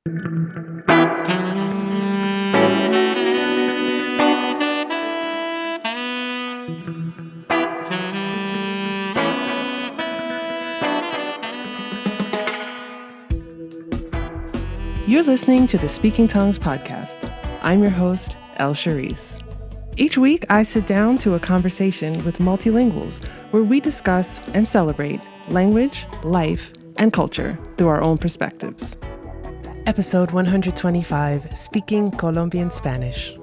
You're listening to the Speaking Tongues podcast. I'm your host, El Charisse. Each week, I sit down to a conversation with multilinguals where we discuss and celebrate language, life, and culture through our own perspectives. Episode 125, Speaking Colombian Spanish.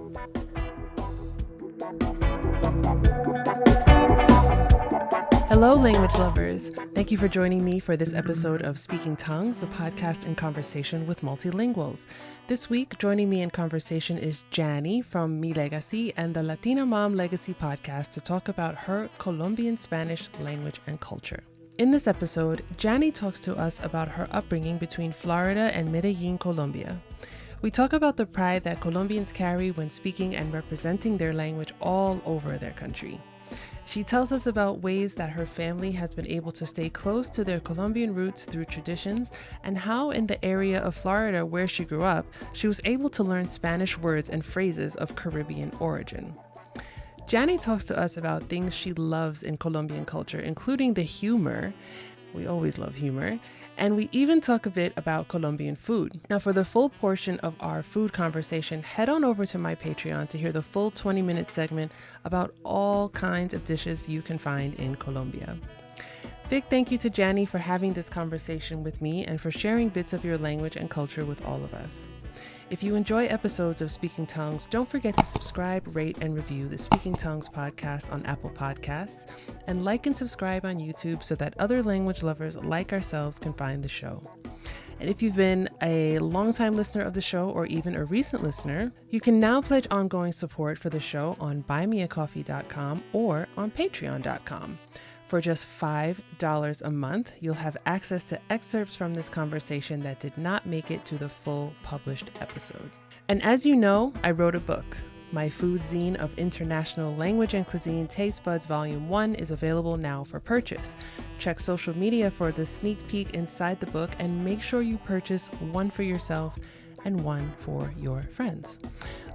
Hello, language lovers. Thank you for joining me for this episode of Speaking Tongues, the podcast in conversation with multilinguals. This week, joining me in conversation is Janny from MiLegasi and the Latina Mom Legacy podcast to talk about her Colombian Spanish language and culture. In this episode, Janny talks to us about her upbringing between Florida and Medellin, Colombia. We talk about the pride that Colombians carry when speaking and representing their language all over their country. She tells us about ways that her family has been able to stay close to their Colombian roots through traditions and how in the area of Florida where she grew up, she was able to learn Spanish words and phrases of Caribbean origin. Janny talks to us about things she loves in Colombian culture, including the humor. We always love humor. And we even talk a bit about Colombian food. Now, for the full portion of our food conversation, head on over to my Patreon to hear the full 20-minute segment about all kinds of dishes you can find in Colombia. Big thank you to Janny for having this conversation with me and for sharing bits of your language and culture with all of us. If you enjoy episodes of Speaking Tongues, don't forget to subscribe, rate, and review the Speaking Tongues podcast on Apple Podcasts, and like and subscribe on YouTube so that other language lovers like ourselves can find the show. And if you've been a longtime listener of the show or even a recent listener, you can now pledge ongoing support for the show on buymeacoffee.com or on patreon.com. For just $5 a month, you'll have access to excerpts from this conversation that did not make it to the full published episode. And as you know, I wrote a book. My food zine of international language and cuisine, Taste Buds Volume 1, is available now for purchase. Check social media for the sneak peek inside the book and make sure you purchase one for yourself and one for your friends.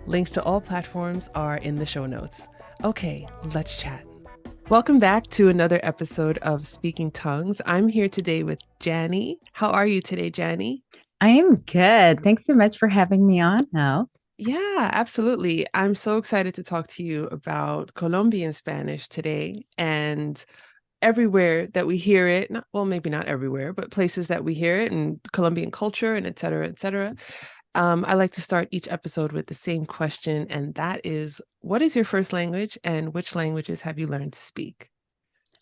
Links to all platforms are in the show notes. Okay, let's chat. Welcome back to another episode of Speaking Tongues. I'm here today with Janny. How are you today, Janny? I am good. Thanks so much for having me on now. Yeah, absolutely. I'm so excited to talk to you about Colombian Spanish today and everywhere that we hear it. Maybe not everywhere, but places that we hear it and Colombian culture and et cetera, et cetera. I like to start each episode with the same question, and that is, what is your first language and which languages have you learned to speak?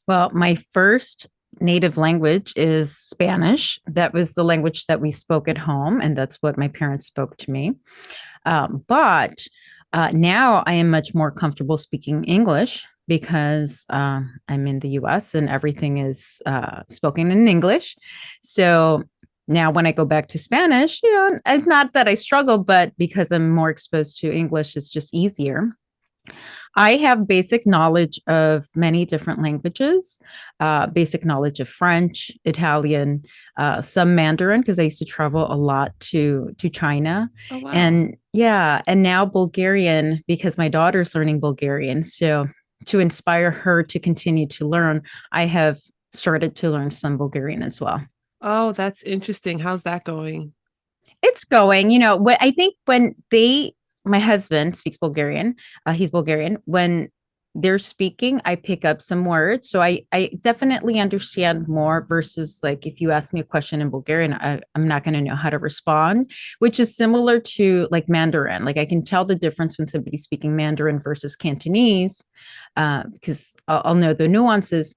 Well, my first native language is Spanish. That was the language that we spoke at home, and that's what my parents spoke to me. But now I am much more comfortable speaking English because I'm in the US and everything is spoken in English. So now, when I go back to Spanish, it's not that I struggle, but because I'm more exposed to English, it's just easier. I have basic knowledge of many different languages, basic knowledge of French, Italian, some Mandarin, because I used to travel a lot to China. Oh, wow. And now Bulgarian, because my daughter's learning Bulgarian. So to inspire her to continue to learn, I have started to learn some Bulgarian as well. Oh, that's interesting. How's that going? It's going, I think my husband speaks Bulgarian, he's Bulgarian. When they're speaking, I pick up some words. So I definitely understand more versus like, if you ask me a question in Bulgarian, I'm not going to know how to respond, which is similar to like Mandarin. Like I can tell the difference when somebody's speaking Mandarin versus Cantonese, because I'll know the nuances.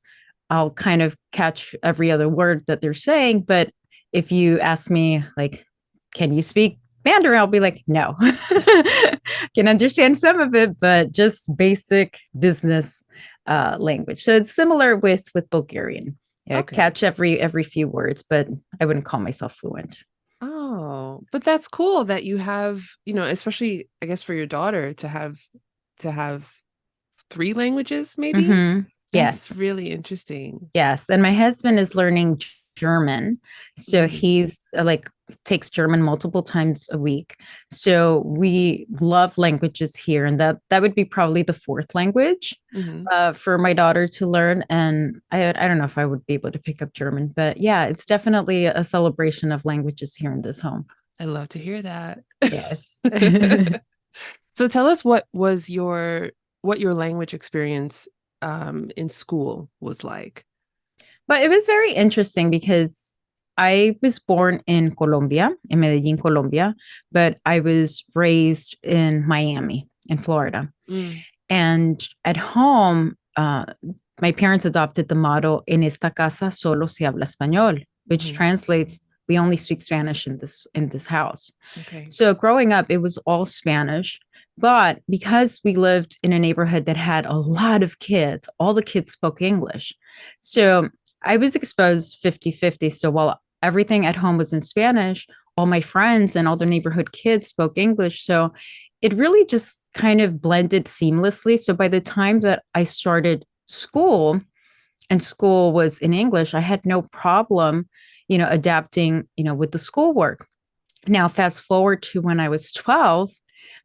I'll kind of catch every other word that they're saying. But if you ask me, like, can you speak Mandarin? I'll be like, no. Can understand some of it, but just basic business language. So it's similar with Bulgarian. I catch every few words, but I wouldn't call myself fluent. Oh, but that's cool that you have, especially, I guess, for your daughter to have 3 languages, maybe? Mm-hmm. Yes. That's really interesting. Yes. And my husband is learning German. So he's takes German multiple times a week. So we love languages here, and that would be probably the fourth language Hmm. for my daughter to learn. And I don't know if I would be able to pick up German, but yeah, it's definitely a celebration of languages here in this home. I love to hear that. Yes. So tell us what your language experience in school was like. But it was very interesting because I was born in Colombia, in Medellin, Colombia, but I was raised in Miami, in Florida. Mm, And at home, my parents adopted the motto, en esta casa solo se habla español, which hmm. translates, we only speak Spanish in this house. Okay. So growing up, it was all Spanish. But because we lived in a neighborhood that had a lot of kids, all the kids spoke English. So I was exposed 50-50. So while everything at home was in Spanish, all my friends and all the neighborhood kids spoke English. So it really just kind of blended seamlessly. So by the time that I started school and school was in English, I had no problem, adapting, with the schoolwork. Now, fast forward to when I was 12,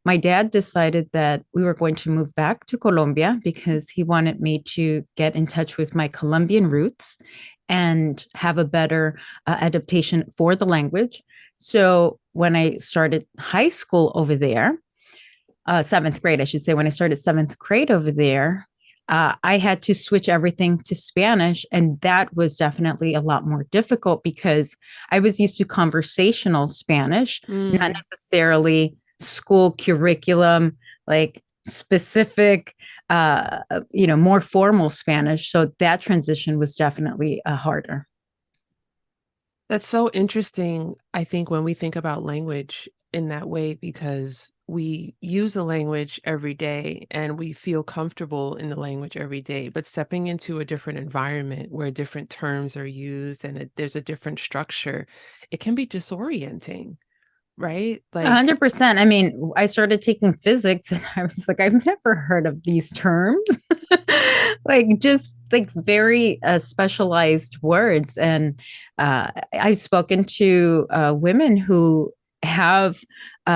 my dad decided that we were going to move back to Colombia because he wanted me to get in touch with my Colombian roots and have a better adaptation for the language. So when I started high school over there, seventh grade, I should say, when I started seventh grade over there, I had to switch everything to Spanish. And that was definitely a lot more difficult because I was used to conversational Spanish, not Mm. necessarily school curriculum, like specific, more formal Spanish. So that transition was definitely harder. That's so interesting, I think, when we think about language in that way, because we use a language every day and we feel comfortable in the language every day. But stepping into a different environment where different terms are used and there's a different structure, it can be disorienting, right? Like, 100%. I mean, I started taking physics and I was like, I've never heard of these terms. Like, just like very specialized words. And I've spoken to women who have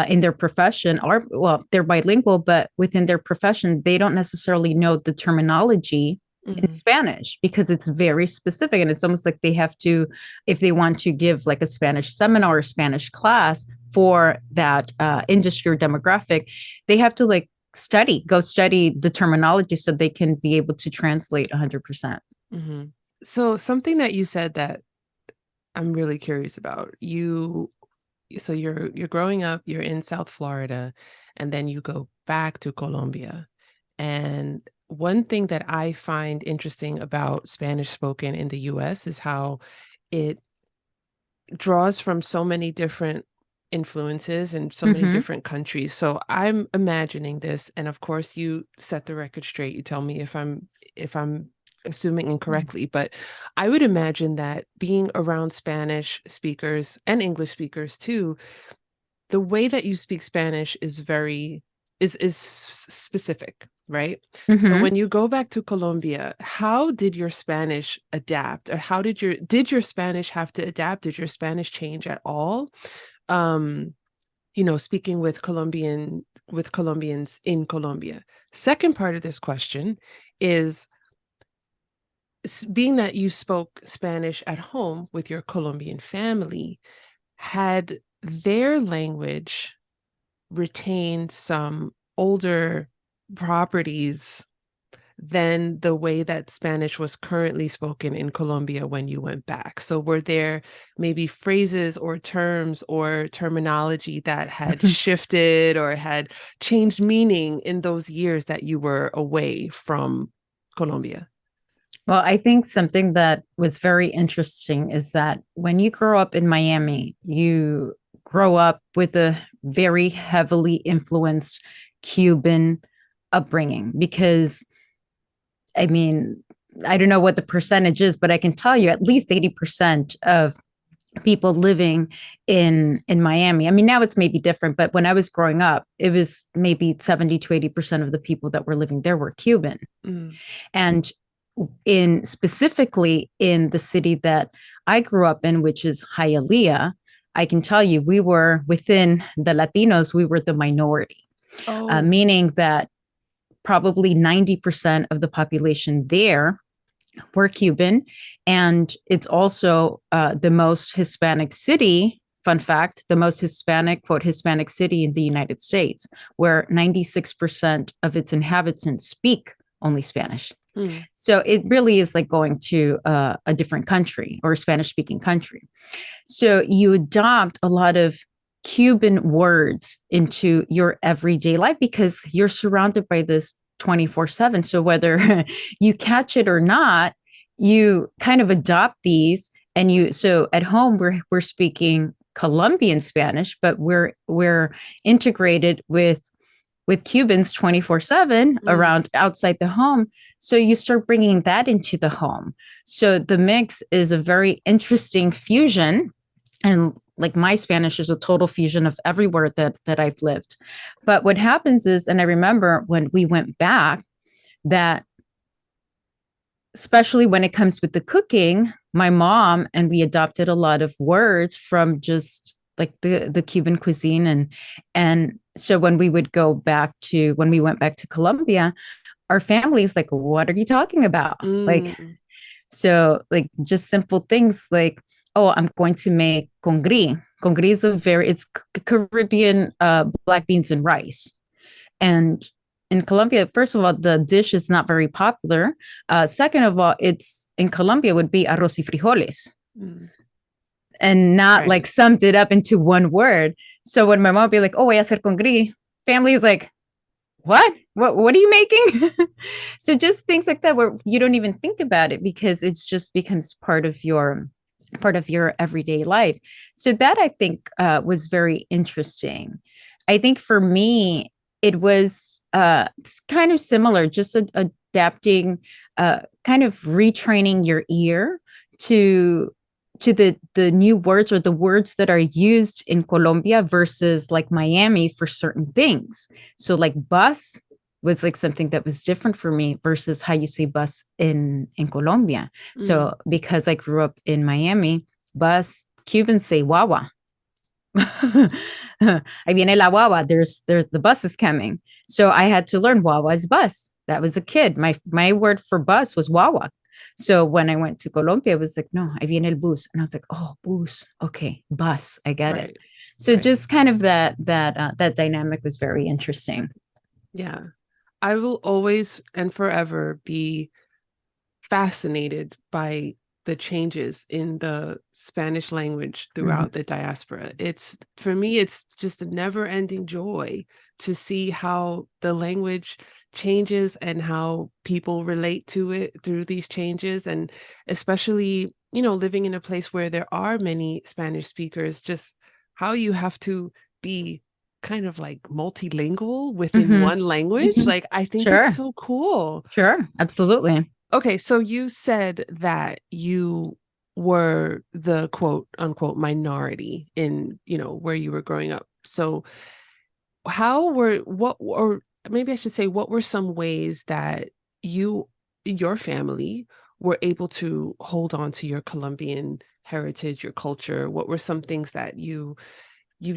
in their profession are, well, they're bilingual, but within their profession, they don't necessarily know the terminology in mhm. Spanish because it's very specific. And it's almost like they have to, if they want to give like a Spanish seminar or Spanish class for that industry or demographic, they have to like go study the terminology so they can be able to translate 100%. Mhm. So something that you said that I'm really curious about, so you're growing up, you're in South Florida, and then you go back to Colombia. And one thing that I find interesting about Spanish spoken in the US is how it draws from so many different influences and so many Mm-hmm. different countries. So I'm imagining this, and of course you set the record straight. You tell me if I'm assuming incorrectly, but I would imagine that being around Spanish speakers and English speakers too, the way that you speak Spanish is specific, right? So Mm-hmm. when you go back to Colombia, how did your Spanish adapt, or how did your Spanish have to adapt? Did your Spanish change at all? Um, speaking with Colombians in Colombia. Second part of this question is being that you spoke Spanish at home with your Colombian family, had their language retained some older properties than the way that Spanish was currently spoken in Colombia when you went back? So were there maybe phrases or terms or terminology that had shifted or had changed meaning in those years that you were away from Colombia? Well, I think something that was very interesting is that when you grow up in Miami, you grow up with a very heavily influenced Cuban upbringing because, I mean, I don't know what the percentage is, but I can tell you at least 80% of people living in Miami. I mean, now it's maybe different, but when I was growing up, it was maybe 70 to 80% of the people that were living there were Cuban. Mm, And in specifically in the city that I grew up in, which is Hialeah, I can tell you, we were within the Latinos, we were the minority, Oh. meaning that probably 90% of the population there were Cuban. And it's also the most Hispanic city. Fun fact, the most Hispanic, quote, Hispanic city in the United States, where 96% of its inhabitants speak only Spanish. Mm. So it really is like going to a different country or a Spanish speaking country. So you adopt a lot of Cuban words into your everyday life because you're surrounded by this 24/7. So whether you catch it or not, you kind of adopt these and so at home we're speaking Colombian Spanish, but we're integrated with Cubans 24/7 Mm. around outside the home. So you start bringing that into the home. So the mix is a very interesting fusion. And like my Spanish is a total fusion of every word that I've lived. But what happens is, and I remember when we went back, that especially when it comes with the cooking, my mom and we adopted a lot of words from just like the Cuban cuisine. And so when we went back to Colombia, our family's like, what are you talking about? Like, Mm. so like just simple things like, oh, I'm going to make congri. Congri is it's Caribbean black beans and rice. And in Colombia, first of all, the dish is not very popular. Second of all, it's in Colombia would be arroz y frijoles Mm. and not like Right. summed it up into one word. So when my mom would be like, oh, voy a hacer congri, family is like, what are you making? So just things like that where you don't even think about it because it's just becomes part of your everyday life. So that I think was very interesting. I think for me it was kind of similar, just adapting, kind of retraining your ear to the new words or the words that are used in Colombia versus like Miami for certain things. So like bus was like something that was different for me versus how you say bus in Colombia. Mm. So because I grew up in Miami, bus Cubans say wawa. Ahí viene la wawa. There's the bus is coming. So I had to learn wawa is bus. That was a kid. My word for bus was wawa. So when I went to Colombia, it was like, no, ahí viene el bus. And I was like, oh, bus. Okay, bus. I get it. Right. So Right. just kind of that dynamic was very interesting. Yeah. I will always and forever be fascinated by the changes in the Spanish language Mhm. throughout the diaspora. It's for me, it's just a never-ending joy to see how the language changes and how people relate to it through these changes. And especially, living in a place where there are many Spanish speakers, just how you have to be kind of like multilingual within Mhm. one language. Mhm. Like, I think it's Sure. so cool. Sure. Absolutely. Okay, so you said that you were the quote unquote minority in, where you were growing up. So or maybe I should say, what were some ways that you, your family were able to hold on to your Colombian heritage, your culture? What were some things that you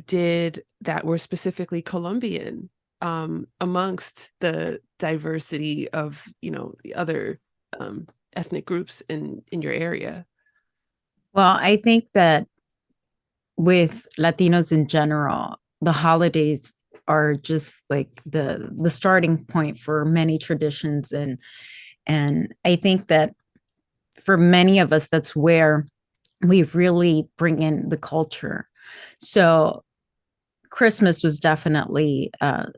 did that were specifically Colombian, amongst the diversity of, the other ethnic groups in your area? Well, I think that with Latinos in general, the holidays are just like the starting point for many traditions, and I think that for many of us that's where we really bring in the culture. So Christmas was definitely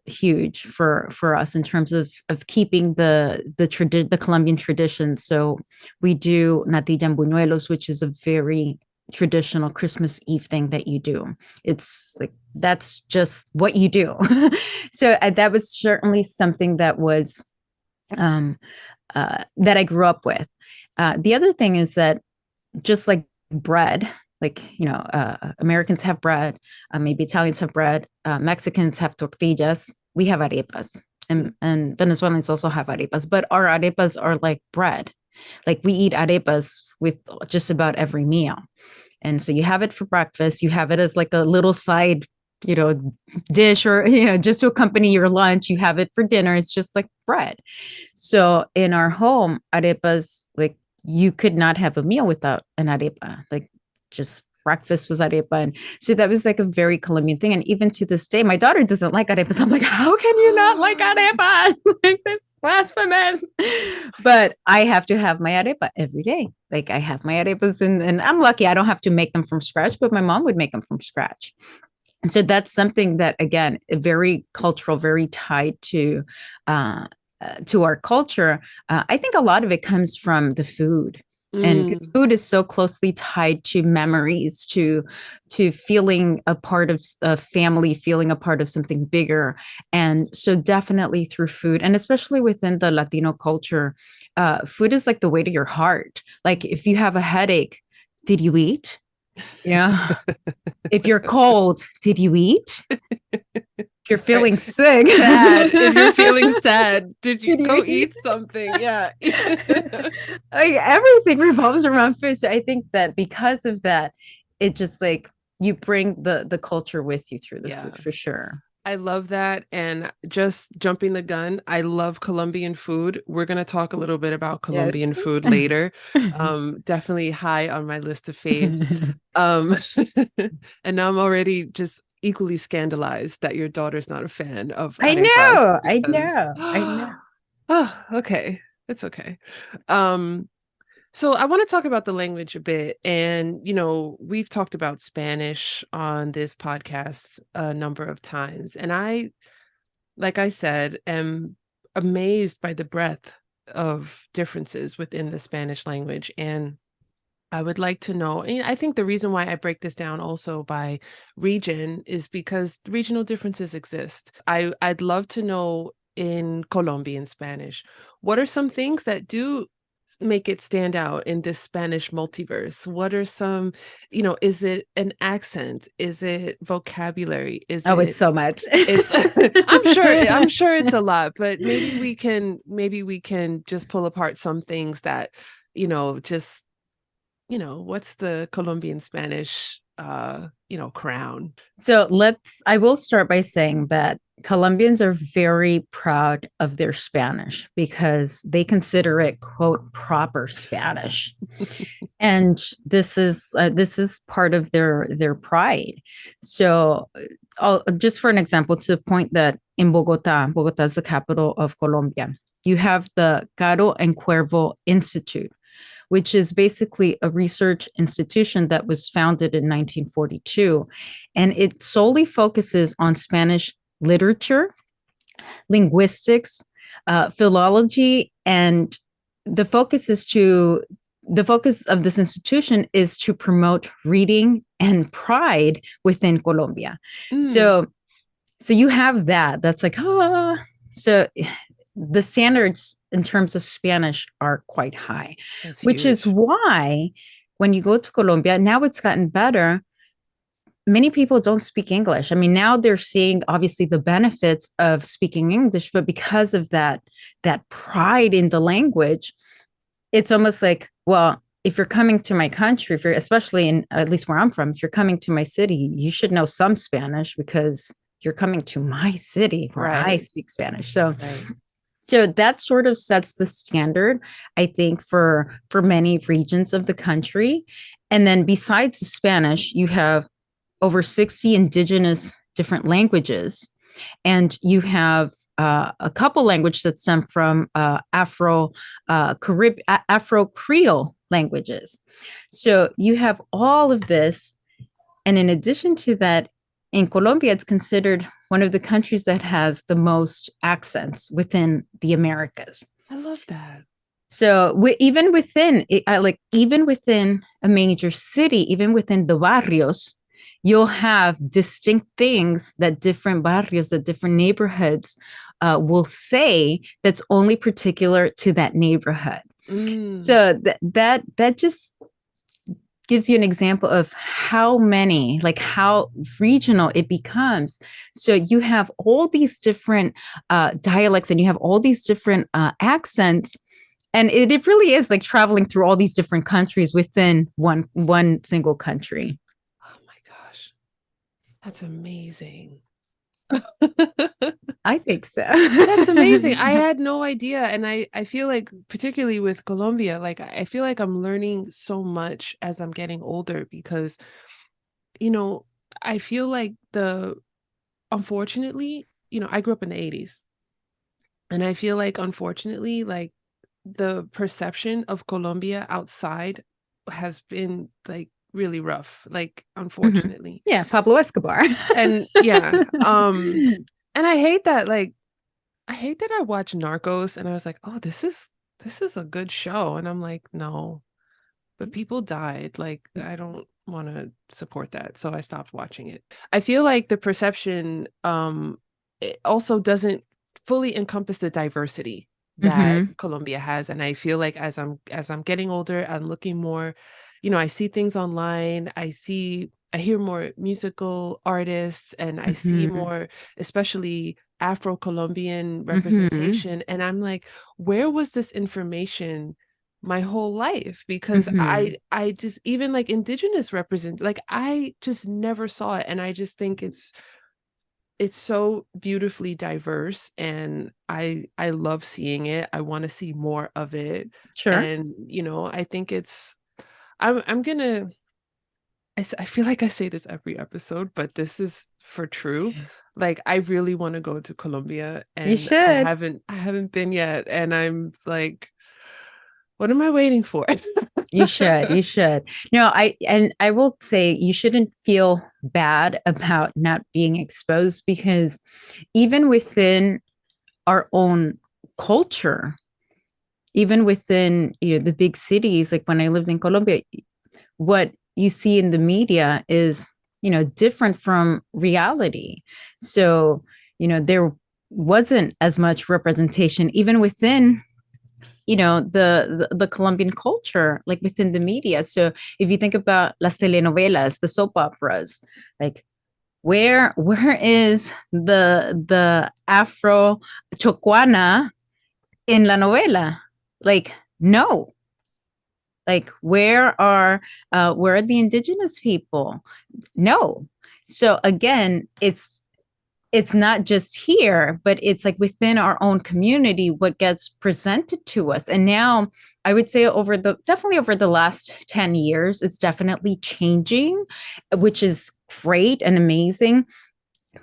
huge for us in terms of keeping the Colombian tradition. So we do natilla and buñuelos, which is a very traditional Christmas Eve thing that you do. It's like that's just what you do. So that was certainly something that was um, that I grew up with. The other thing is that just like bread, like Americans have bread, maybe Italians have bread, Mexicans have tortillas, we have arepas, Mm. and Venezuelans also have arepas, but our arepas are like bread. Like we eat arepas with just about every meal. And so you have it for breakfast, you have it as like a little side, dish, or, just to accompany your lunch. You have it for dinner. It's just like bread. So in our home, arepas, like you could not have a meal without an arepa, like just breakfast was arepa. And so that was like a very Colombian thing. And even to this day, my daughter doesn't like arepas. I'm like, how can you not like arepas? Like, this blasphemous. But I have to have my arepa every day. Like, I have my arepas, and I'm lucky I don't have to make them from scratch, but my mom would make them from scratch. And so that's something that, again, very cultural, very tied to our culture. I think a lot of it comes from the food. And because food is so closely tied to memories, to feeling a part of a family, feeling a part of something bigger. And so definitely through food, and especially within the Latino culture, food is like the way to your heart. Like, if you have a headache, did you eat? Yeah. If you're cold, did you eat? If you're feeling sick, sad. If you're feeling sad, did you go eat something? Yeah. Like, everything revolves around food. So I think that because of that, it just like you bring the culture with you through the food, for sure. I love that. And just jumping the gun, I love Colombian food. We're going to talk a little bit about Colombian food later. Definitely high on my list of faves. And now I'm already just equally scandalized that your daughter's not a fan of arepas. I know. Oh, okay. It's okay. So I want to talk about the language a bit. And, we've talked about Spanish on this podcast a number of times. And I, like I said, am amazed by the breadth of differences within the Spanish language. And I would like to know, and I think the reason why I break this down also by region is because regional differences exist. I'd love to know, in Colombian Spanish, what are some things that do make it stand out in this Spanish multiverse? What are some, is it an accent? Is it vocabulary? It's so much. It's I'm sure it's a lot, but maybe we can just pull apart some things that, just, what's the Colombian Spanish crown? So I will start by saying that Colombians are very proud of their Spanish because they consider it, quote, proper Spanish. And this is part of their pride. So just for an example, to the point that in Bogota is the capital of Colombia, you have the Caro and Cuervo Institute, which is basically a research institution that was founded in 1942. And it solely focuses on Spanish literature, linguistics, philology, and the focus of this institution is to promote reading and pride within Colombia. So you have that's like, so the standards in terms of Spanish are quite high, which is why when you go to Colombia, now it's gotten better. Many people don't speak English. I mean, now they're seeing obviously the benefits of speaking English, but because of that pride in the language, it's almost like, well, if you're coming to my country, if you're, especially in, at least where I'm from, if you're coming to my city, you should know some Spanish because you're coming to my city where I speak Spanish. So that sort of sets the standard, I think, for many regions of the country. And then besides the Spanish, you have over 60 indigenous different languages. And you have a couple languages that stem from Afro-Creole languages. So you have all of this. And in addition to that, in Colombia, it's considered one of the countries that has the most accents within the Americas. I love that. So even within a major city, even within the barrios, you'll have distinct things that different barrios, that different neighborhoods will say that's only particular to that neighborhood. So that just gives you an example of how regional it becomes. So you have all these different dialects and you have all these different accents. And it really is like traveling through all these different countries within one single country. Oh my gosh, that's amazing. I think so. That's amazing. I had no idea. And I feel like, particularly with Colombia, like I feel like I'm learning so much as I'm getting older because, you know, I feel like unfortunately, I grew up in the 80s. And I feel like, unfortunately, like the perception of Colombia outside has been like really rough, like, Mhm. unfortunately. Yeah, Pablo Escobar. And yeah, and I hate that I watched Narcos and I was like, "Oh, this is a good show." And I'm like, "No, but people died. Like, I don't want to support that." So I stopped watching it. I feel like the perception it also doesn't fully encompass the diversity that Hmm. Colombia has. And I feel like as I'm getting older, I'm looking more, I see things online, I hear more musical artists, and I see Hmm. more, especially Afro-Colombian Hmm. representation. And I'm like, where was this information my whole life? Because I Hmm. I just, even like indigenous represent, like I just never saw it. And I just think it's so beautifully diverse, and I love seeing it. I want to see more of it. Sure. And I think I'm gonna I feel like I say this every episode, but this is for true. Like, I really want to go to Colombia, You and I should. haven't I haven't been yet, and I'm like, what am I waiting for? You should. You should. No, I will say you shouldn't feel bad about not being exposed because even within our own culture, even within the big cities, like when I lived in Colombia, what you see in the media is different from reality. So there wasn't as much representation even within the Colombian culture, like within the media. So if you think about las telenovelas, the soap operas, like where is the Afro Chocuana in la novela? Like, no. Like, where are the indigenous people? No. So again, it's not just here, but it's like within our own community what gets presented to us. And now I would say definitely over the last 10 years, it's definitely changing, which is great and amazing.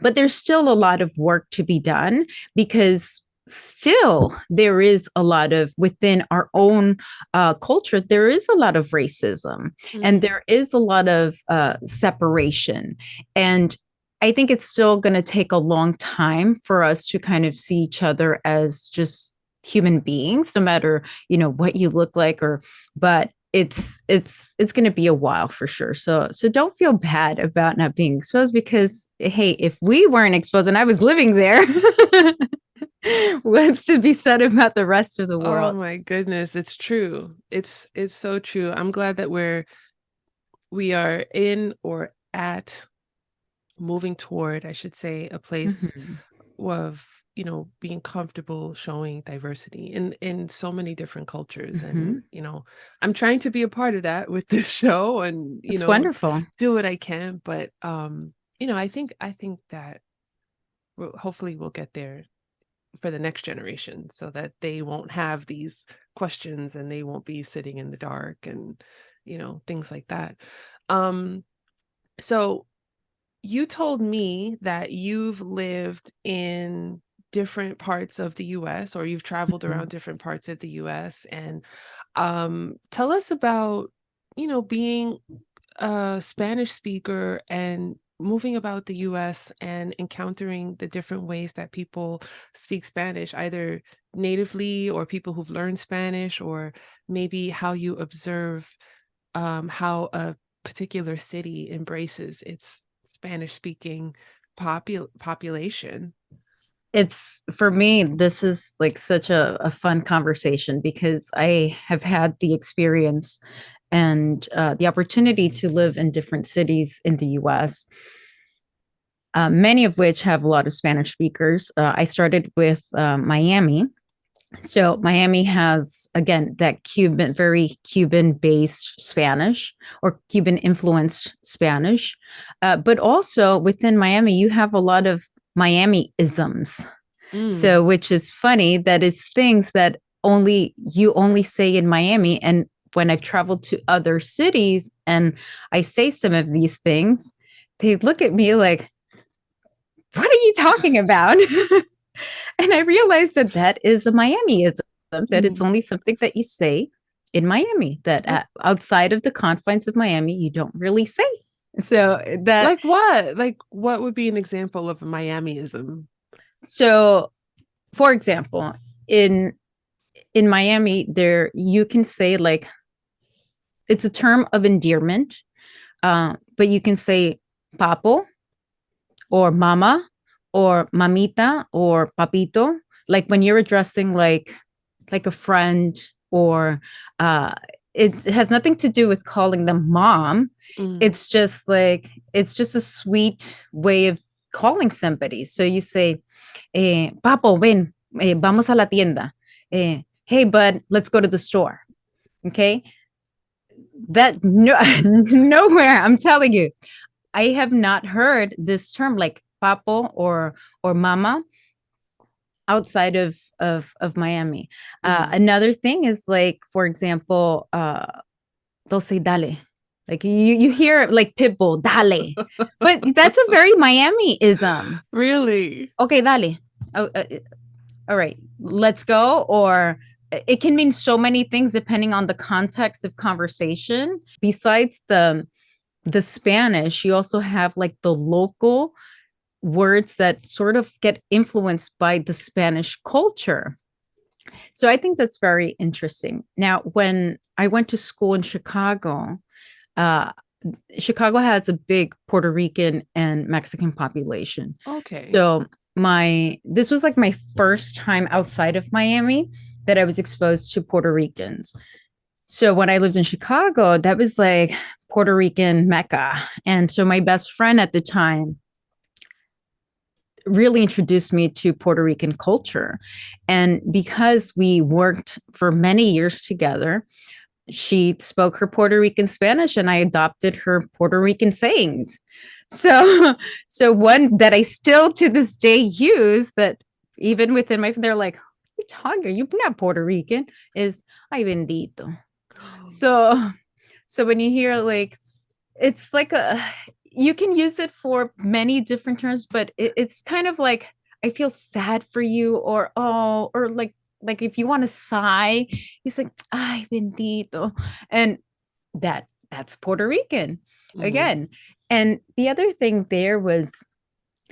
But there's still a lot of work to be done because still there is a lot of within our own culture, there is a lot of racism and Mm, there is a lot of separation. And I think it's still going to take a long time for us to kind of see each other as just human beings, no matter what you look like, or but it's going to be a while for sure. So don't feel bad about not being exposed because hey, if we weren't exposed and I was living there, what's to be said about the rest of the oh world? my goodness, it's true. It's so true. I'm glad that we are in, or at, moving toward, I should say, a place Mhm. of, being comfortable showing diversity in so many different cultures. And, Mhm. I'm trying to be a part of that with this show, and, That's wonderful. do what I can. But I think that hopefully we'll get there for the next generation, so that they won't have these questions and they won't be sitting in the dark, and, things like that. Um, so you told me that you've lived in different parts of the US, or you've traveled Mhm. around different parts of the US. And tell us about, being a Spanish speaker and moving about the US and encountering the different ways that people speak Spanish, either natively or people who've learned Spanish, or maybe how you observe how a particular city embraces its Spanish speaking population. It's for me, this is like such a fun conversation because I have had the experience and the opportunity to live in different cities in the US, many of which have a lot of Spanish speakers. I started with Miami. So Miami has, again, that very Cuban based Spanish or Cuban influenced Spanish. But also within Miami, you have a lot of Miami isms. Mm. So, which is funny that it's things that you only say in Miami. And when I've traveled to other cities and I say some of these things, they look at me like, what are you talking about? And I realized that that is a Miamiism, that it's Mm. only something that you say in Miami, that outside of the confines of Miami, you don't really say. So that, Like what? Like what would be an example of a Miamiism? so for example, in Miami, there you can say like it's a term of endearment, but you can say papo or mama or mamita or papito, like when you're addressing like a friend or uh it has nothing to do with calling them mom. Mm. It's just like it's just a sweet way of calling somebody. So you say, papo, ven, vamos a la tienda. Hey, bud, let's go to the store. Okay. That no, nowhere, I'm telling you, I have not heard this term like papo or mama outside of Miami. Mm. Another thing is like, for example, they'll say dale. Like you hear like pitbull dale, but that's a very Miami-ism. Really? Okay, dale. Oh, all right, let's go. Or it can mean so many things depending on the context of conversation. Besides the Spanish, you also have like the local words that sort of get influenced by the Spanish culture. So I think that's very interesting. Now, when I went to school in Chicago, uh, Chicago has a big Puerto Rican and Mexican population. Okay. So this was like my first time outside of Miami that I was exposed to Puerto Ricans. So when I lived in Chicago, that was like Puerto Rican Mecca. And so my best friend at the time really introduced me to Puerto Rican culture. And because we worked for many years together, she spoke her Puerto Rican Spanish and I adopted her Puerto Rican sayings. So, so one that I still to this day use, that even within they're like, you talking? You're not Puerto Rican, is ay bendito. So, so when you hear like, it's like you can use it for many different terms, but it's kind of like, I feel sad for you, or oh, or like if you want to sigh, he's like, ay bendito. And that's Puerto Rican Mm. again. And the other thing there was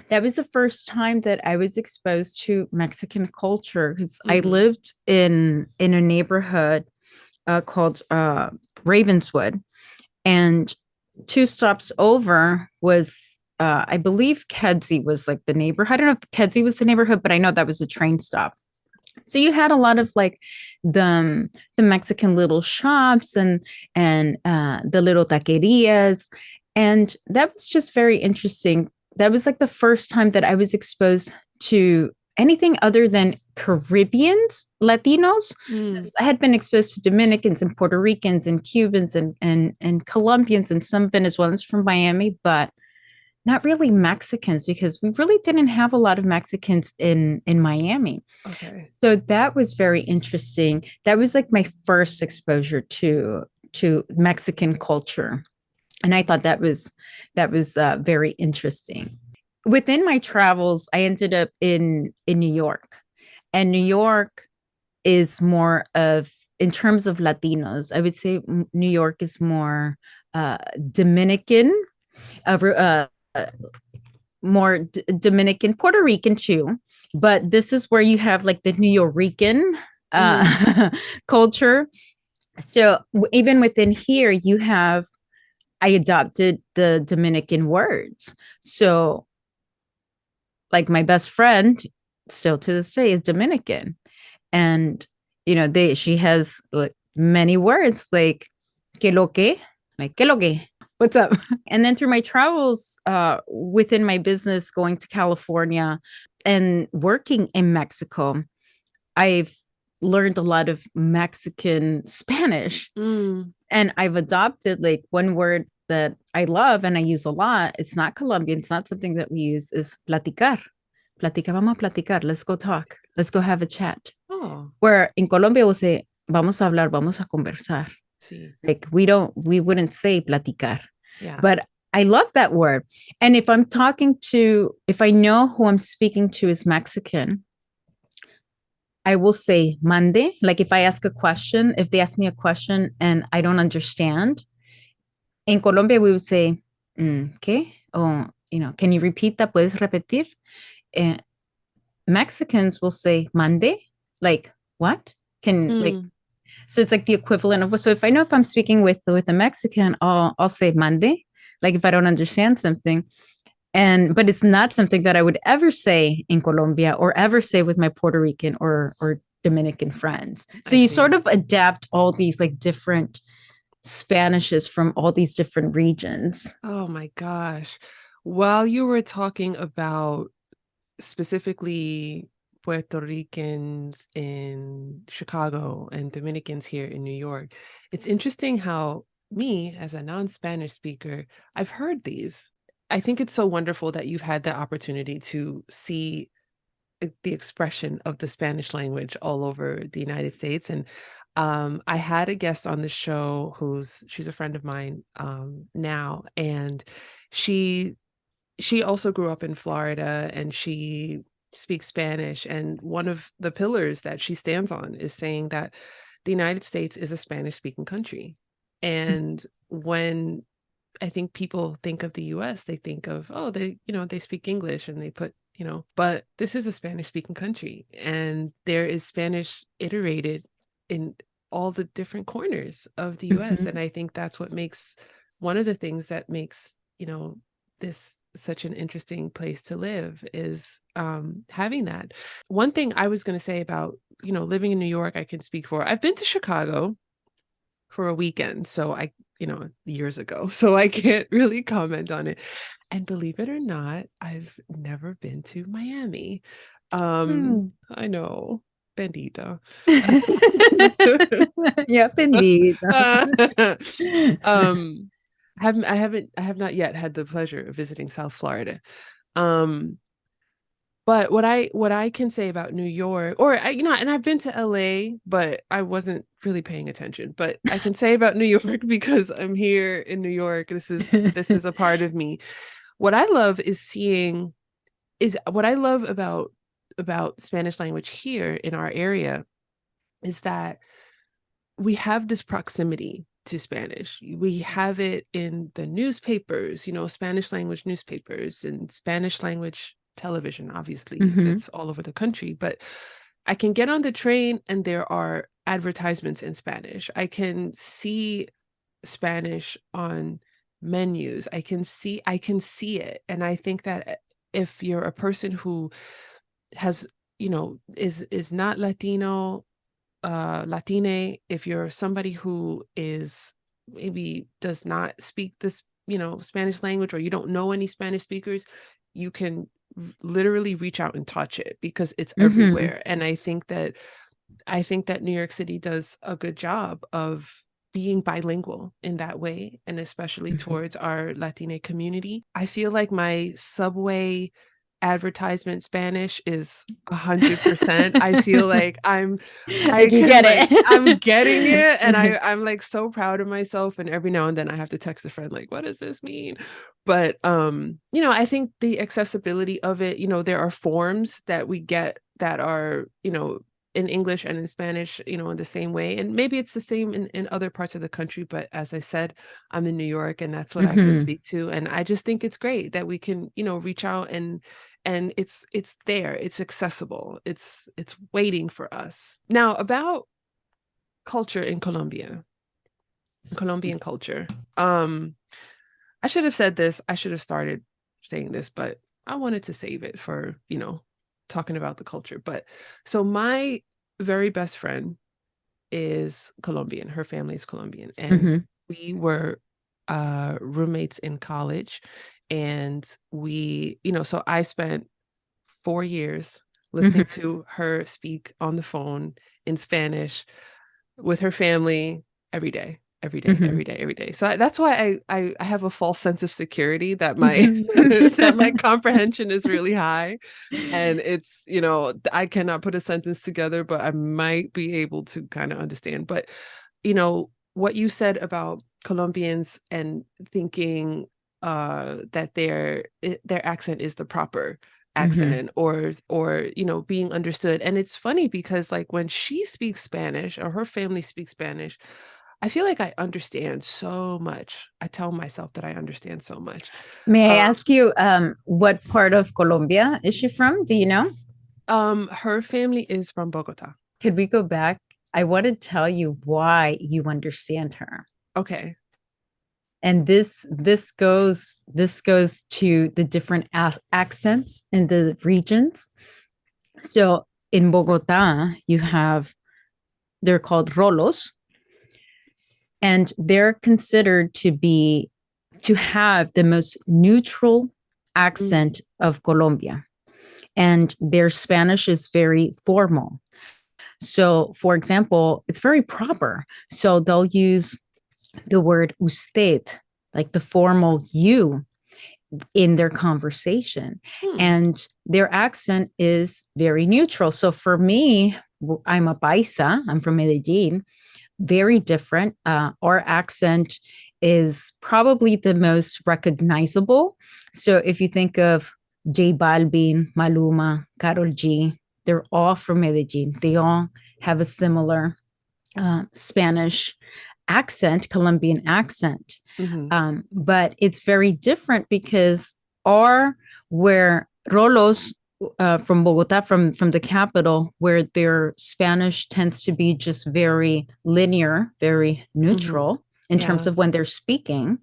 that was the first time that I was exposed to Mexican culture, because I Mm. lived in a neighborhood called Ravenswood, and two stops over was I believe Kedzie was like the neighborhood. I don't know if Kedzie was the neighborhood, but I know that was a train stop. So you had a lot of like the Mexican little shops and the little taquerias, and that was just very interesting. That was like the first time that I was exposed to anything other than Caribbeans, Latinos. Mm. I had been exposed to Dominicans and Puerto Ricans and Cubans and Colombians and some Venezuelans from Miami, but not really Mexicans, because we really didn't have a lot of Mexicans in Miami. Okay. So that was very interesting. That was like my first exposure to Mexican culture, and I thought that was very interesting. Within my travels, I ended up in New York, and New York is more of, in terms of Latinos, I would say New York is more Dominican, uh, more Dominican, Puerto Rican too. But this is where you have like the New Yorican Mm. culture. So even within here, you have, I adopted the Dominican words. So like my best friend, still to this day, is Dominican. And she has like many words like que lo que, like que lo que, what's up. And then through my travels within my business, going to California and working in Mexico, I've learned a lot of Mexican Spanish. And I've adopted like one word that I love and I use a lot. It's not Colombian. It's not something that we use, is platicar. Vamos a platicar. Let's go talk. Let's go have a chat. Oh, Where in Colombia we'll say, vamos a hablar, vamos a conversar. see. Like we wouldn't say platicar. Yeah. But I love that word. And if I know who I'm speaking to is Mexican, I will say mande. Like if I ask a question, if they ask me a question and I don't understand, in Colombia we would say, ¿qué? Or, can you repeat that? ¿Puedes repetir? Mexicans will say mande, like what? So it's like the equivalent of, so if I know if I'm speaking with a Mexican, I'll say mande, like if I don't understand something. But it's not something that I would ever say in Colombia or ever say with my Puerto Rican or Dominican friends. So you sort of adapt all these like different Spanishes from all these different regions. Oh my gosh. While you were talking about specifically Puerto Ricans in Chicago and Dominicans here in New York, it's interesting how me, as a non-Spanish speaker, I've heard these. I think it's so wonderful that you've had the opportunity to see the expression of the Spanish language all over the United States. And I had a guest on the show she's a friend of mine now, and she also grew up in Florida and she speaks Spanish. And one of the pillars that she stands on is saying that the United States is a Spanish speaking country. And when I think people think of the US, they think of, oh, they speak English and they put, but this is a Spanish speaking country and there is Spanish iterated in all the different corners of the US. And I think that's one of the things that makes, this such an interesting place to live is having that. One thing I was going to say about, living in New York, I can speak for. I've been to Chicago for a weekend, so years ago, so I can't really comment on it. And believe it or not, I've never been to Miami. I know, bendita. Yeah, bendita. I have not yet had the pleasure of visiting South Florida. But what I can say about New York, and I've been to LA, but I wasn't really paying attention. But I can say about New York because I'm here in New York. This is a part of me. What I love about Spanish language here in our area is that we have this proximity to Spanish. We have it in the newspapers, Spanish language newspapers and Spanish language television, obviously. It's all over the country, but I can get on the train and there are advertisements in Spanish. I can see Spanish on menus. I can see it. And I think that if you're a person who has, is not Latino, Latine, if you're somebody who is maybe does not speak this, Spanish language, or you don't know any Spanish speakers, you can literally reach out and touch it because it's everywhere. And I think that New York City does a good job of being bilingual in that way, and especially towards our Latina community. I feel like my subway advertisement Spanish is 100%. I feel like I'm getting it, and I'm like so proud of myself. And every now and then I have to text a friend like, what does this mean? But I think the accessibility of it, there are forms that we get that are, in English and in Spanish, in the same way. And maybe it's the same in other parts of the country. But as I said, I'm in New York and that's what I can speak to. And I just think it's great that we can, reach out and it's there, it's accessible, it's waiting for us. Now, about culture in Colombia, Colombian culture. I should have said this, I should have started saying this, but I wanted to save it for, talking about the culture. But so my very best friend is Colombian. Her family is Colombian. And we were roommates in college. And we, so I spent 4 years listening to her speak on the phone in Spanish with her family every day, every day, every day, every day. So that's why I have a false sense of security that my that my comprehension is really high. And it's, I cannot put a sentence together, but I might be able to kind of understand. But, what you said about Colombians and thinking that their accent is the proper accent or being understood. And it's funny because like when she speaks Spanish or her family speaks Spanish, I feel like I understand so much. I tell myself that I understand so much. May I ask you, what part of Colombia is she from? Do you know? Her family is from Bogota. Could we go back? I want to tell you why you understand her. Okay. And this goes to the different accents in the regions. So in Bogota, they're called rolos, and they're considered to have the most neutral accent of Colombia. And their Spanish is very formal. So, for example, it's very proper. So they'll use the word usted, like the formal you, in their conversation. And their accent is very neutral. So for me, I'm a paisa, I'm from Medellin, very different. Our accent is probably the most recognizable. So if you think of J Balvin, Maluma, Karol G, they're all from Medellin. They all have a similar Spanish accent, Colombian accent. But it's very different because where Rolos from Bogota, from the capital, where their Spanish tends to be just very linear, very neutral in terms of when they're speaking.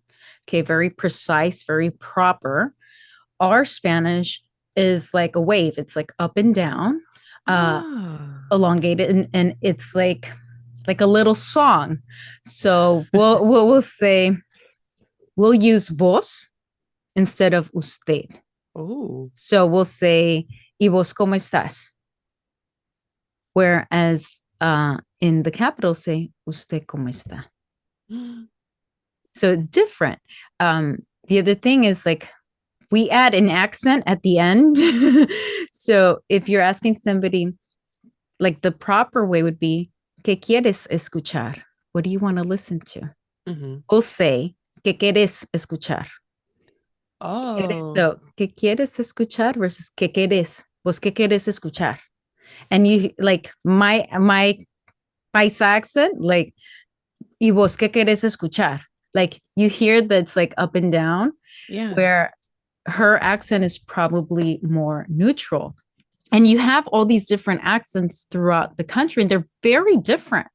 Okay, very precise, very proper. Our Spanish is like a wave. It's like up and down, elongated, and it's like a little song. So we'll say, we'll use vos instead of usted. Oh. So we'll say, ¿y vos cómo estás? Whereas in the capital, say, ¿usted cómo está? So different. The other thing is like, we add an accent at the end. So if you're asking somebody, like the proper way would be, ¿qué quieres escuchar? What do you want to listen to? We'll say, ¿qué quieres escuchar? Oh. So, ¿qué quieres escuchar versus ¿qué quieres? Pues, ¿qué quieres escuchar? And you, like, my paisa accent, like, ¿y vos qué quieres escuchar? Like, you hear that it's like up and down, where her accent is probably more neutral. And you have all these different accents throughout the country, and they're very different.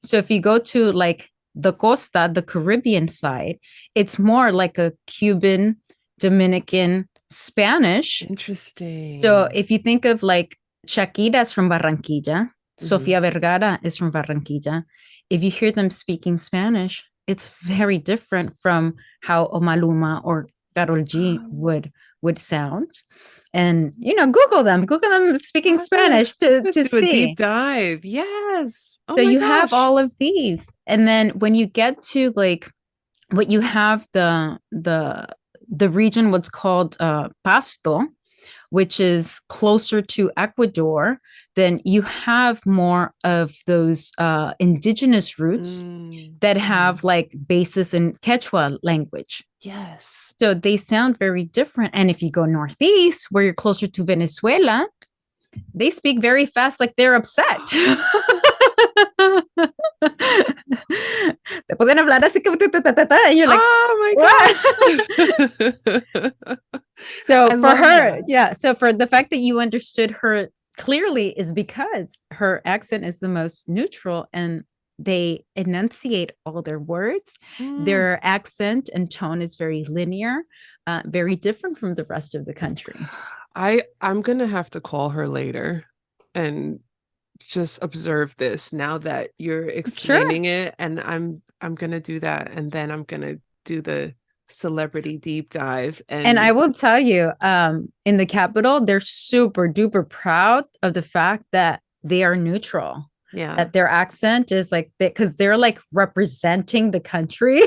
So if you go to like the costa, the Caribbean side, it's more like a Cuban, Dominican Spanish. Interesting. So if you think of like Shakira's from Barranquilla, Sofia Vergara is from Barranquilla. If you hear them speaking Spanish, it's very different from how Maluma or Karol G would sound. And Google them speaking Spanish to do see a deep dive. Yes. Oh so my you gosh. have all of these, and then when you get to like what you have the region, what's called Pasto, which is closer to Ecuador, then you have more of those indigenous roots that have like basis in Quechua language. Yes. So they sound very different. And if you go northeast, where you're closer to Venezuela, they speak very fast, like they're upset. Te pueden hablar así como and you're like, oh my god. So for her, so for the fact that you understood her clearly is because her accent is the most neutral, and they enunciate all their words. Their accent and tone is very linear, very different from the rest of the country. I'm gonna have to call her later and just observe this now that you're explaining it, and I'm gonna do that, and then I'm gonna do the celebrity deep dive. And I will tell you, in the capital, they're super duper proud of the fact that they are neutral. Yeah. that their accent is like because they're like representing the country.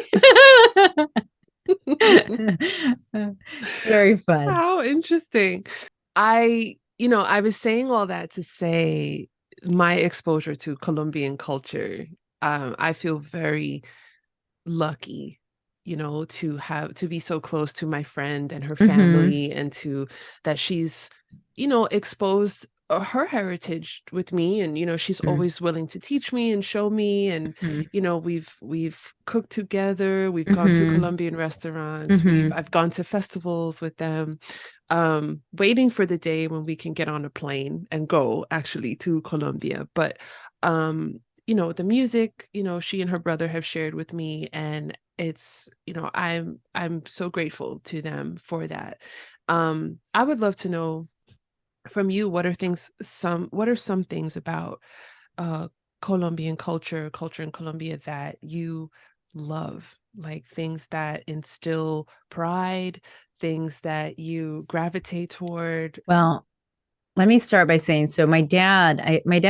It's very fun. How interesting. I was saying all that to say my exposure to Colombian culture, I feel very lucky, to be so close to my friend and her Hmm. family and to that she's, exposed her heritage with me and she's always willing to teach me and show me and Hmm. we've cooked together, we've gone to Hmm. Colombian restaurants, Hmm. I've gone to festivals with them, waiting for the day when we can get on a plane and go actually to Colombia. But the music, she and her brother have shared with me, and it's, I'm so grateful to them for that. I would love to know from you, what are some things about uh Colombian culture in Colombia that you love, like things that instill pride, things that you gravitate toward. Well, let me start by saying, so my dad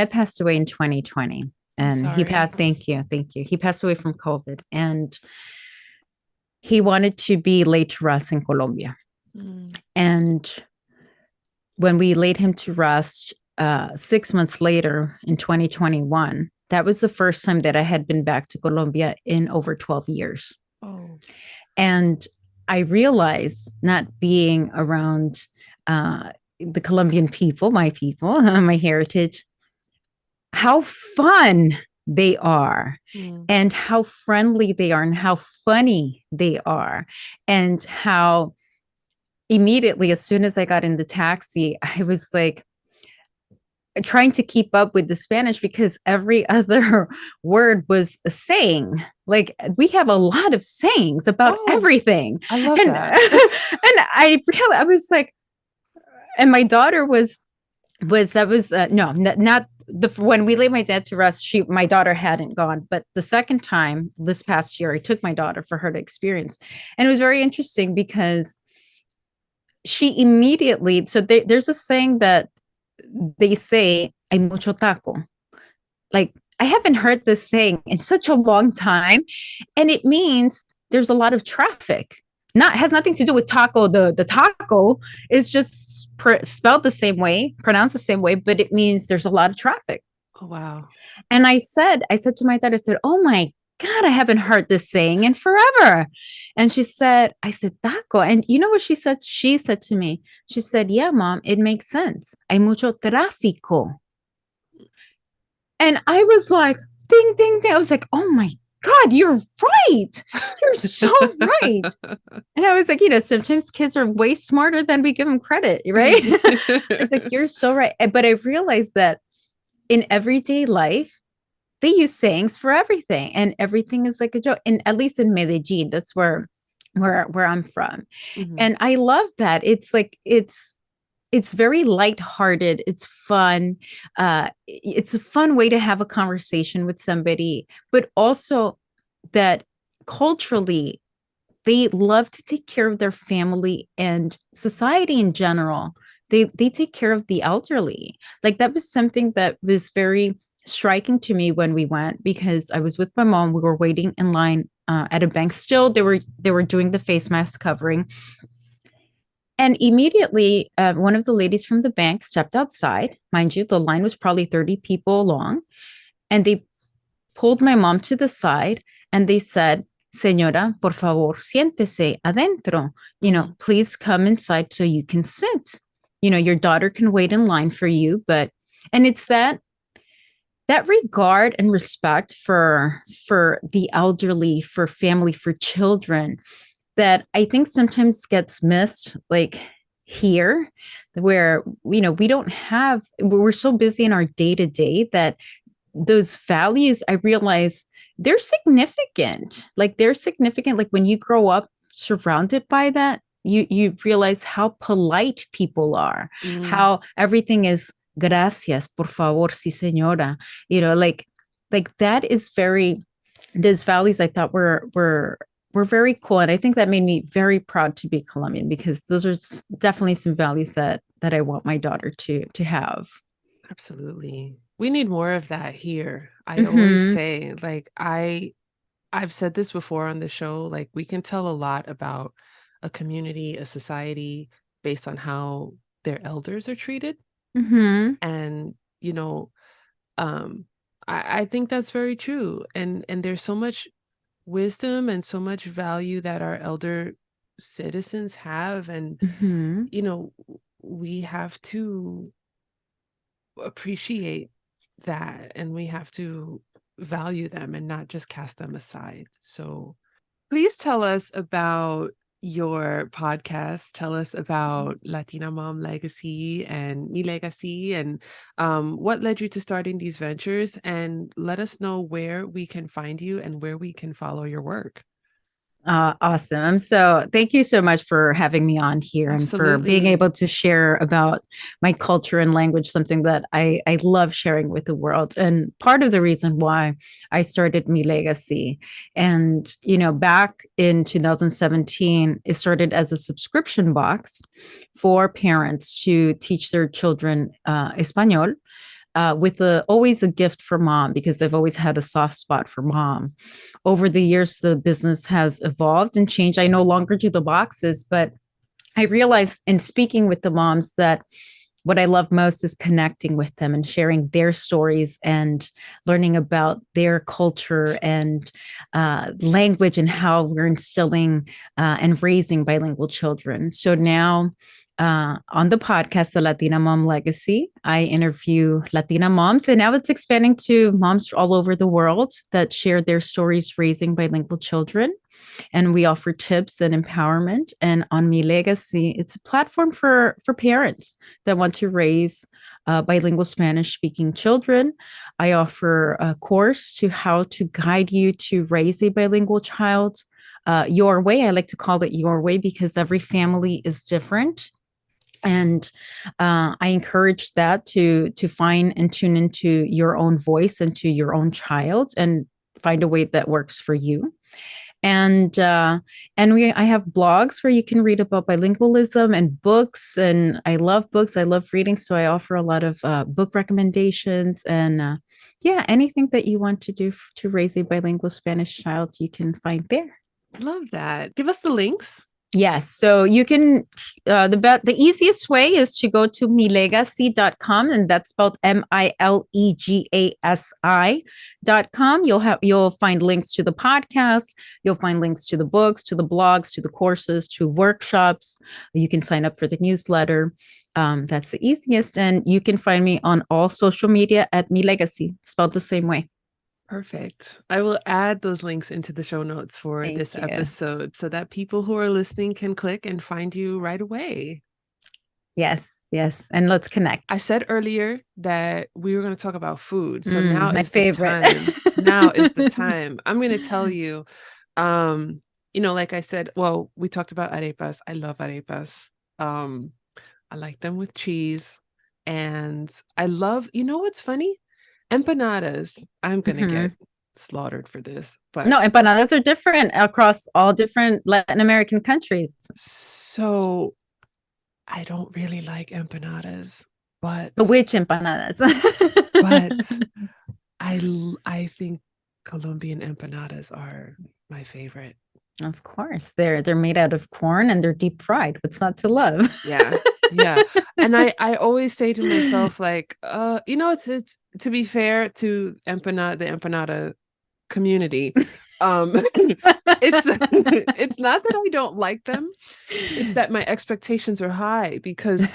passed away in 2020, I'm and sorry. thank you. He passed away from COVID, and he wanted to be laid to rest in Colombia. Mm. And when we laid him to rest 6 months later in 2021, that was the first time that I had been back to Colombia in over 12 years. Oh. And I realized, not being around the Colombian people, my heritage, how fun they are Mm. and how friendly they are and how funny they are and how immediately, as soon as I got in the taxi, I was like trying to keep up with the Spanish because every other word was a saying. Like we have a lot of sayings about Oh, everything. I love And that. I was like, and my daughter was that was no, not the when we laid my dad to rest, my daughter hadn't gone, but the second time this past year I took my daughter for her to experience, and it was very interesting because she immediately, so there's a saying that they say, hay mucho taco. Like, I haven't heard this saying in such a long time. And it means there's a lot of traffic. Not has nothing to do with taco. The taco is just spelled the same way, pronounced the same way, but it means there's a lot of traffic. Oh, wow. And I said to my daughter, I said, "Oh my God, I haven't heard this saying in forever." And I said, taco. And you know what she said? She said to me, she said, "Yeah, mom, it makes sense. Hay mucho tráfico." And I was like, ding, ding, ding. I was like, "Oh my God, you're right. You're so right." And I was like, sometimes kids are way smarter than we give them credit, right? I was like, "You're so right." But I realized that in everyday life, they use sayings for everything, and everything is like a joke. And at least in Medellin, that's where I'm from. Mhm. And I love that. It's like it's very lighthearted. It's fun. It's a fun way to have a conversation with somebody, but also that culturally they love to take care of their family and society in general. They take care of the elderly. Like that was something that was very striking to me when we went, because I was with my mom. We were waiting in line at a bank. Still, they were doing the face mask covering, and immediately, one of the ladies from the bank stepped outside. Mind you, the line was probably 30 people long. And they pulled my mom to the side and they said, "Señora, por favor, siéntese adentro. Mm. Please come inside so you can sit. Your daughter can wait in line for you." And it's that regard and respect for the elderly, for family, for children, that I think sometimes gets missed, like here, where we don't have, we're so busy in our day to day that those values, I realize they're significant. Like when you grow up surrounded by that, you realize how polite people are, Mm. how everything is gracias, por favor, sí señora. Like that is very, those values I thought were very cool, and I think that made me very proud to be Colombian, because those are definitely some values that I want my daughter to have. Absolutely. We need more of that here. I always Mm-hmm. say, like, I've said this before on the show, like we can tell a lot about a community, a society based on how their elders are treated. Mm-hmm. And, you know, um, I think that's very true. And there's so much wisdom and so much value that our elder citizens have. And, Mm-hmm. you know, we have to appreciate that and we have to value them and not just cast them aside. So please tell us about your podcast. Tell us about Latina Mom Legacy and MiLegasi and what led you to starting these ventures, and let us know where we can find you and where we can follow your work. Awesome. So thank you so much for having me on here and for being Absolutely. able to share about my culture and language, something that I love sharing with the world. And part of the reason why I started Me Legacy. And, back in 2017, it started as a subscription box for parents to teach their children Espanol, with always a gift for mom, because I've always had a soft spot for mom. Over the years, the business has evolved and changed. I no longer do the boxes, but I realized in speaking with the moms that what I love most is connecting with them and sharing their stories and learning about their culture and language and how we're instilling and raising bilingual children. So now, on the podcast, The Latina Mom Legacy, I interview Latina moms, and now it's expanding to moms all over the world that share their stories raising bilingual children, and we offer tips and empowerment. And on MiLegasi, it's a platform for parents that want to raise bilingual Spanish speaking children. I offer a course to how to guide you to raise a bilingual child your way. I like to call it your way because every family is different. And I encourage that to find and tune into your own voice and to your own child and find a way that works for you. And I have blogs where you can read about bilingualism and books, and I love books. I love reading, so I offer a lot of book recommendations, and yeah, anything that you want to do to raise a bilingual Spanish child, you can find there. Love that. Give us the links. Yes. So you can, the easiest way is to go to milegasi.com, and that's spelled MiLegasi.com. You'll find links to the podcast. You'll find links to the books, to the blogs, to the courses, to workshops. You can sign up for the newsletter. That's the easiest. And you can find me on all social media at MiLegasi, spelled the same way. Perfect. I will add those links into the show notes for Thank this you. episode so that people who are listening can click and find you right away. Yes, yes. And let's connect. I said earlier that we were going to talk about food. So now My is the favorite. time. Now is the time. I'm going to tell you, like I said, well, we talked about arepas. I love arepas. I like them with cheese. And I love, what's funny? Empanadas. I'm going to get slaughtered for this, but No, empanadas are different across all different Latin American countries. so I don't really like empanadas, but Which empanadas? but I think Colombian empanadas are my favorite. Of course, they're made out of corn and they're deep fried. What's not to love? Yeah. Yeah. And I always say to myself, like, it's to be fair to the empanada community. It's it's not that I don't like them. It's that my expectations are high because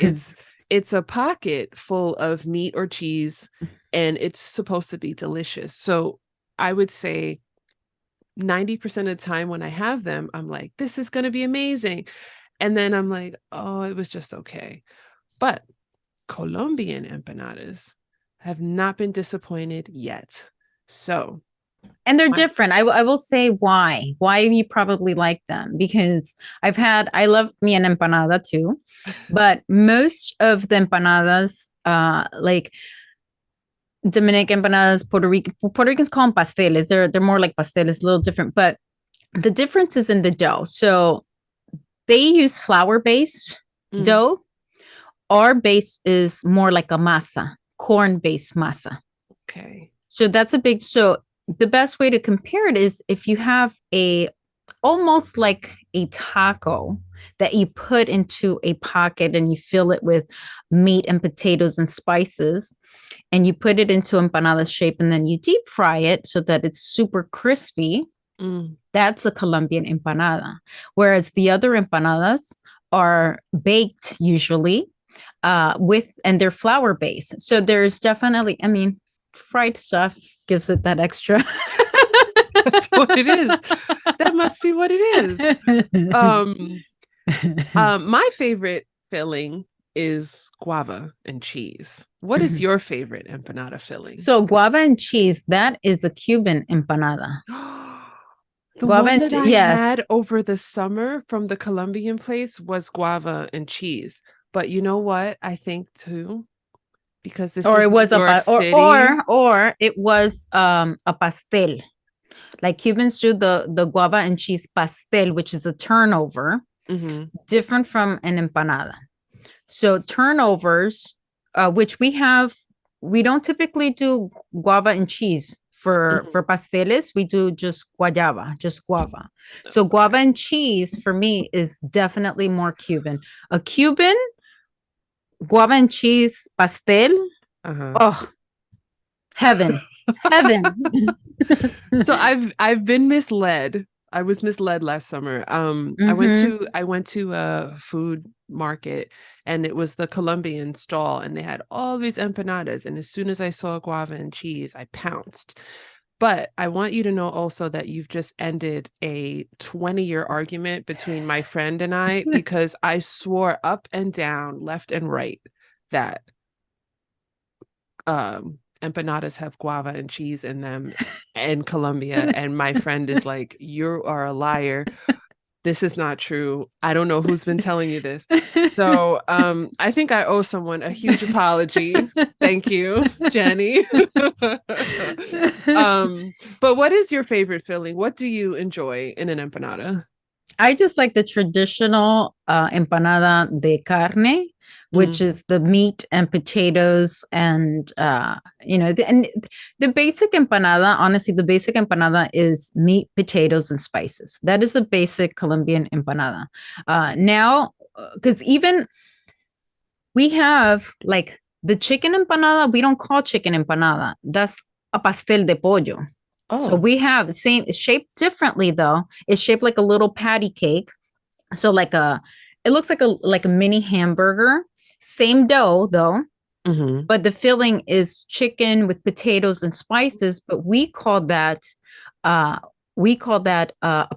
it's a pocket full of meat or cheese and it's supposed to be delicious. So I would say 90% of the time when I have them, I'm like, this is going to be amazing. And then I'm like, oh, it was just okay. But Colombian empanadas have not been disappointed yet. So, And they're different. I will say why you probably like them, because I love me an empanada too, but most of the empanadas, like Dominican empanadas, Puerto Ricans call them pasteles. They're more like pasteles, a little different, but the difference is in the dough. So they use flour based dough. Our base is more like a masa, corn based masa. Okay. So that's a big, so the best way to compare it is if you have almost like a taco that you put into a pocket and you fill it with meat and potatoes and spices, and you put it into empanada shape and then you deep fry it so that it's super crispy. That's a Colombian empanada. Whereas the other empanadas are baked usually and they're flour based. So there's definitely, I mean, fried stuff gives it that extra. That's what it is. That must be what it is. My favorite filling is guava and cheese. What is your favorite empanada filling? So guava and cheese, that is a Cuban empanada. The Guava one and that I yes. had over the summer from the Colombian place was guava and cheese. But you know what? I think too, because this Or is it New was York City. or it was a pastel. Like Cubans do the guava and cheese pastel, which is a turnover, different from an empanada. So turnovers, which we don't typically do guava and cheese for pasteles. We do just guayaba, just guava. So guava and cheese for me is definitely more Cuban. A Cuban guava and cheese pastel. Oh, heaven, heaven. So I've been misled. I was misled last summer. I went to a food market and it was the Colombian stall and they had all these empanadas. And as soon as I saw guava and cheese, I pounced. But I want you to know also that you've just ended a 20-year argument between my friend and I because I swore up and down, left and right, that empanadas have guava and cheese in them in Colombia. And my friend is like, you are a liar. This is not true. I don't know who's been telling you this. So I think I owe someone a huge apology. Thank you, Janny. But what is your favorite filling? What do you enjoy in an empanada? I just like the traditional empanada de carne, which is the meat and potatoes and the basic empanada. Honestly, the basic empanada is meat, potatoes, and spices. That is the basic Colombian empanada. Now, because even we have like the chicken empanada, we don't call chicken empanada. That's a pastel de pollo. So we have the same, it's shaped differently though. It's shaped like a little patty cake. So it looks like a mini hamburger. Same dough though, but the filling is chicken with potatoes and spices. But we call that a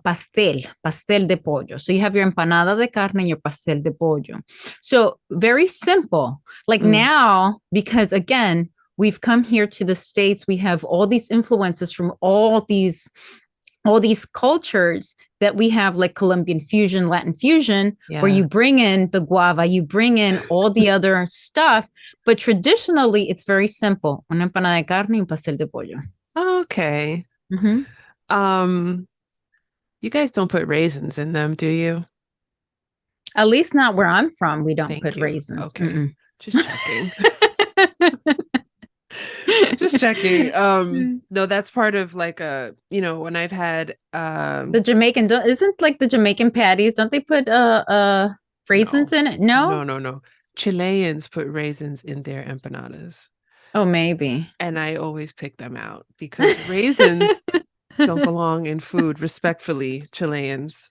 pastel de pollo. So you have your empanada de carne and your pastel de pollo. So very simple. Like now, because again, we've come here to the States, we have all these influences from all these cultures that we have, like Colombian fusion, Latin fusion, where you bring in the guava, you bring in all the other stuff. But traditionally, it's very simple. Una empanada de carne y un pastel de pollo. Okay. You guys don't put raisins in them, do you? At least not where I'm from. We don't Thank put you. raisins. Okay. Just checking. Just checking. No, that's part of like when I've had the Jamaican, isn't like the Jamaican patties, don't they put raisins in it? No? No. Chileans put raisins in their empanadas. Oh, maybe. And I always pick them out because raisins don't belong in food, respectfully, Chileans.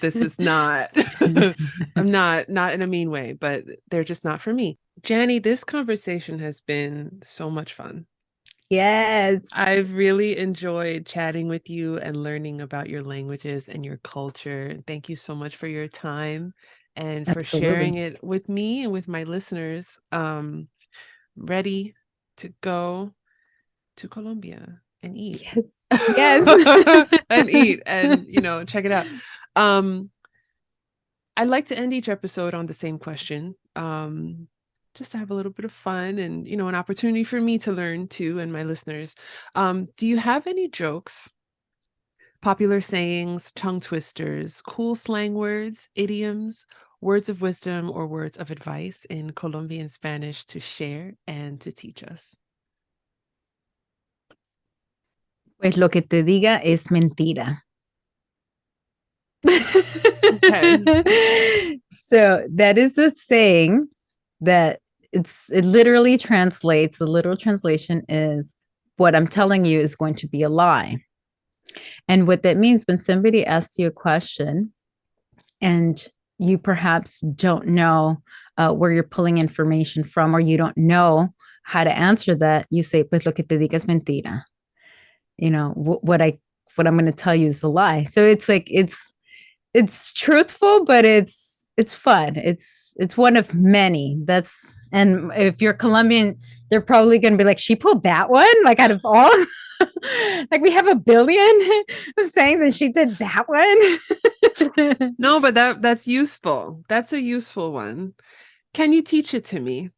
This is not, I'm not in a mean way, but they're just not for me. Janny, this conversation has been so much fun. Yes. I've really enjoyed chatting with you and learning about your languages and your culture. Thank you so much for your time and for sharing it with me and with my listeners. Ready to go to Colombia and eat. Yes. And eat and check it out. I like to end each episode on the same question. Just to have a little bit of fun and an opportunity for me to learn too and my listeners. Do you have any jokes, popular sayings, tongue twisters, cool slang words, idioms, words of wisdom, or words of advice in Colombian Spanish to share and to teach us? Pues lo que te diga es mentira. Okay. So that is a saying that it literally translates, the literal translation is what I'm telling you is going to be a lie. And what that means when somebody asks you a question and you perhaps don't know where you're pulling information from, or you don't know how to answer that, you say, pues lo que te diga es mentira. You know, what I'm going to tell you is a lie. So it's like, it's truthful, but it's fun. It's one of many. And if you're Colombian, they're probably going to be like, she pulled that one, like out of all. Like we have a billion of sayings and she did that one. No, but that's useful. That's a useful one. Can you teach it to me?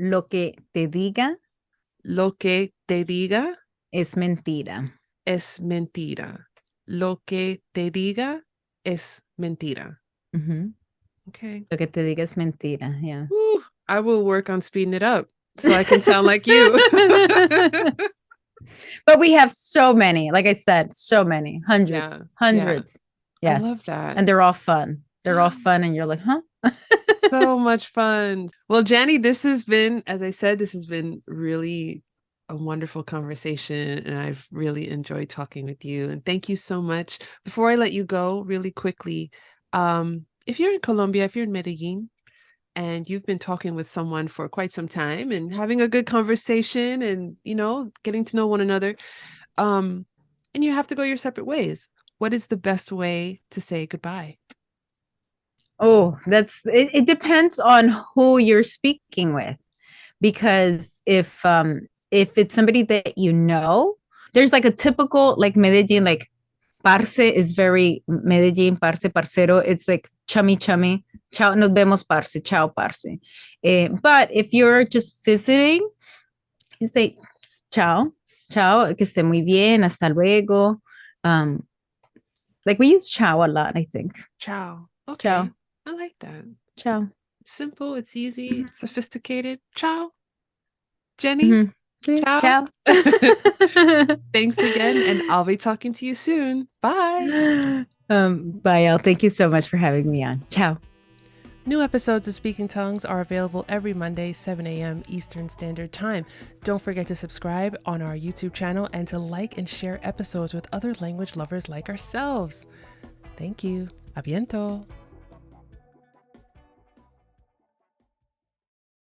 Lo que te diga Lo que te diga es mentira. es mentira. Lo que te diga es mentira. Mm-hmm. Okay. Lo que te diga es mentira. Yeah. Whew, I will work on speeding it up so I can sound like you. But we have so many, like I said, so many, hundreds. I Yes. love that. And they're all fun. And you're like, huh? So much fun. Well, Janny, this has been, as I said, this has been really a wonderful conversation, and I've really enjoyed talking with you. And thank you so much. Before I let you go, really quickly, if you're in Colombia, if you're in Medellin, and you've been talking with someone for quite some time and having a good conversation and, getting to know one another, and you have to go your separate ways, what is the best way to say goodbye? Oh, it depends on who you're speaking with. Because if it's somebody that you know, there's like a typical like Medellin, like parce is very Medellin, parce, parcero. It's like chummy, chummy. Chao, nos vemos, parce. Chao, parce. But if you're just visiting, you say chao, chao, que esté muy bien, hasta luego. Like we use chao a lot, I think. Ciao. Okay. Ciao. I like that. Ciao. It's simple, it's easy, it's sophisticated. Ciao. Jenny. Ciao. Ciao. Thanks again, and I'll be talking to you soon. Bye. Bye, Elle. Thank you so much for having me on. Ciao. New episodes of Speaking Tongues are available every Monday, 7 a.m. Eastern Standard Time. Don't forget to subscribe on our YouTube channel and to like and share episodes with other language lovers like ourselves. Thank you. A biento.